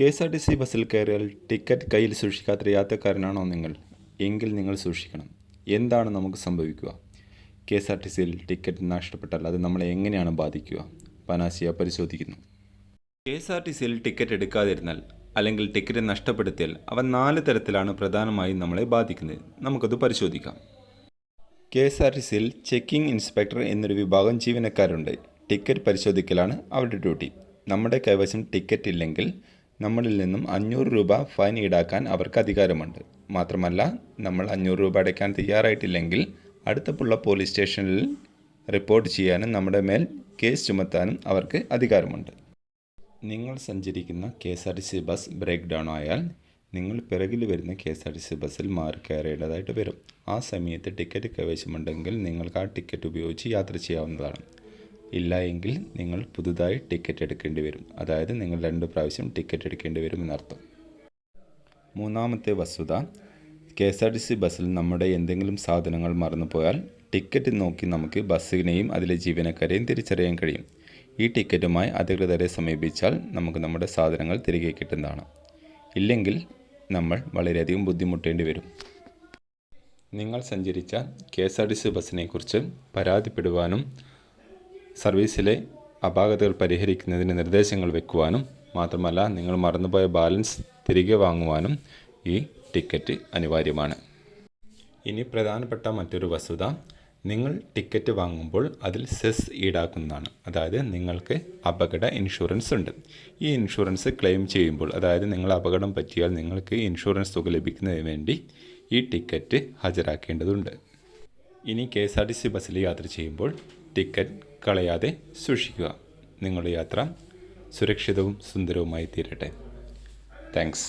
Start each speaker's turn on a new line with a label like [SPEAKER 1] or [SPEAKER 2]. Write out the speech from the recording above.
[SPEAKER 1] KSRTC ബസ്സിൽ കയറിയാൽ ticket കയ്യിൽ സൂക്ഷിക്കാത്ത യാത്രക്കാരനാണോ നിങ്ങൾ? എങ്കിൽ നിങ്ങൾ സൂക്ഷിക്കണം. എന്താണ് നമുക്ക് സംഭവിക്കുക? കെ.എസ്.ആർ.ടി.സിയിൽ ടിക്കറ്റ് നഷ്ടപ്പെട്ടാൽ അത് നമ്മളെ എങ്ങനെയാണ് ബാധിക്കുക? പനാസിയ പരിശോധിക്കുന്നു. കെ.എസ്.ആർ.ടി.സിയിൽ ടിക്കറ്റ് എടുക്കാതിരുന്നാൽ അല്ലെങ്കിൽ ടിക്കറ്റ് നഷ്ടപ്പെടുത്തിയാൽ അവ 4 തരത്തിലാണ് പ്രധാനമായും നമ്മളെ ബാധിക്കുന്നത്. നമുക്കത് പരിശോധിക്കാം. കെ.എസ്.ആർ.ടി.സിയിൽ ചെക്കിംഗ് ഇൻസ്പെക്ടർ എന്നൊരു വിഭാഗം ജീവനക്കാരുണ്ട്. ടിക്കറ്റ് പരിശോധിക്കലാണ് അവരുടെ ഡ്യൂട്ടി. നമ്മുടെ കൈവശം ടിക്കറ്റ് ഇല്ലെങ്കിൽ നമ്മളിൽ നിന്നും 500 രൂപ ഫൈൻ ഈടാക്കാൻ അവർക്ക് അധികാരമുണ്ട്. മാത്രമല്ല, നമ്മൾ 500 രൂപ അടയ്ക്കാൻ തയ്യാറായിട്ടില്ലെങ്കിൽ അടുത്തുള്ള പോലീസ് സ്റ്റേഷനിൽ റിപ്പോർട്ട് ചെയ്യാനും നമ്മുടെ മേൽ കേസ് ചുമത്താനും അവർക്ക് അധികാരമുണ്ട്. നിങ്ങൾ സഞ്ചരിക്കുന്ന കെ.എസ്.ആർ.ടി.സി ബസ് ബ്രേക്ക് ഡൗൺ ആയാൽ നിങ്ങൾ പിറകിൽ വരുന്ന കെ.എസ്.ആർ.ടി.സി ബസ്സിൽ മാറി കയറേണ്ടതായിട്ട് വരും. ആ സമയത്ത് ടിക്കറ്റ് കൈവശമുണ്ടെങ്കിൽ നിങ്ങൾക്ക് ആ ടിക്കറ്റ് ഉപയോഗിച്ച് യാത്ര ചെയ്യാവുന്നതാണ്. ഇല്ല എങ്കിൽ നിങ്ങൾ പുതുതായി ടിക്കറ്റ് എടുക്കേണ്ടി വരും. അതായത് നിങ്ങൾ 2 പ്രാവശ്യം ടിക്കറ്റ് എടുക്കേണ്ടി വരും എന്നർത്ഥം. മൂന്നാമത്തെ വസ്തുത, കെ.എസ്.ആർ.ടി.സി ബസ്സിൽ നമ്മുടെ എന്തെങ്കിലും സാധനങ്ങൾ മറന്നുപോയാൽ ടിക്കറ്റ് നോക്കി നമുക്ക് ബസ്സിനെയും അതിലെ ജീവനക്കാരെയും തിരിച്ചറിയാൻ കഴിയും. ഈ ടിക്കറ്റുമായി അധികൃതരെ സമീപിച്ചാൽ നമുക്ക് നമ്മുടെ സാധനങ്ങൾ തിരികെ കിട്ടുന്നതാണ്. ഇല്ലെങ്കിൽ നമ്മൾ വളരെയധികം ബുദ്ധിമുട്ടേണ്ടി വരും. നിങ്ങൾ സഞ്ചരിച്ച കെ.എസ്.ആർ.ടി.സി ബസ്സിനെക്കുറിച്ച് പരാതിപ്പെടുവാനും സർവീസിലെ അപാകതകൾ പരിഹരിക്കുന്നതിന് നിർദ്ദേശങ്ങൾ വയ്ക്കുവാനും മാത്രമല്ല, നിങ്ങൾ മറന്നുപോയ ബാലൻസ് തിരികെ വാങ്ങുവാനും ഈ ടിക്കറ്റ് അനിവാര്യമാണ്. ഇനി പ്രധാനപ്പെട്ട മറ്റൊരു വസ്തുത, നിങ്ങൾ ടിക്കറ്റ് വാങ്ങുമ്പോൾ അതിൽ സെസ് ഈടാക്കുന്നതാണ്. അതായത് നിങ്ങൾക്ക് അപകട ഇൻഷുറൻസ് ഉണ്ട്. ഈ ഇൻഷുറൻസ് ക്ലെയിം ചെയ്യുമ്പോൾ, അതായത് നിങ്ങൾ അപകടം പറ്റിയാൽ നിങ്ങൾക്ക് ഇൻഷുറൻസ് തുക ലഭിക്കുന്നതിന് വേണ്ടി ഈ ടിക്കറ്റ് ഹാജരാക്കേണ്ടതുണ്ട്. ഇനി കെ.എസ്.ആർ.ടി.സി ബസ്സിൽ യാത്ര ചെയ്യുമ്പോൾ ടിക്കറ്റ് കളയാതെ സൂക്ഷിക്കുക. നിങ്ങളുടെ യാത്ര സുരക്ഷിതവും സുന്ദരവുമായി തീരട്ടെ. താങ്ക്സ്.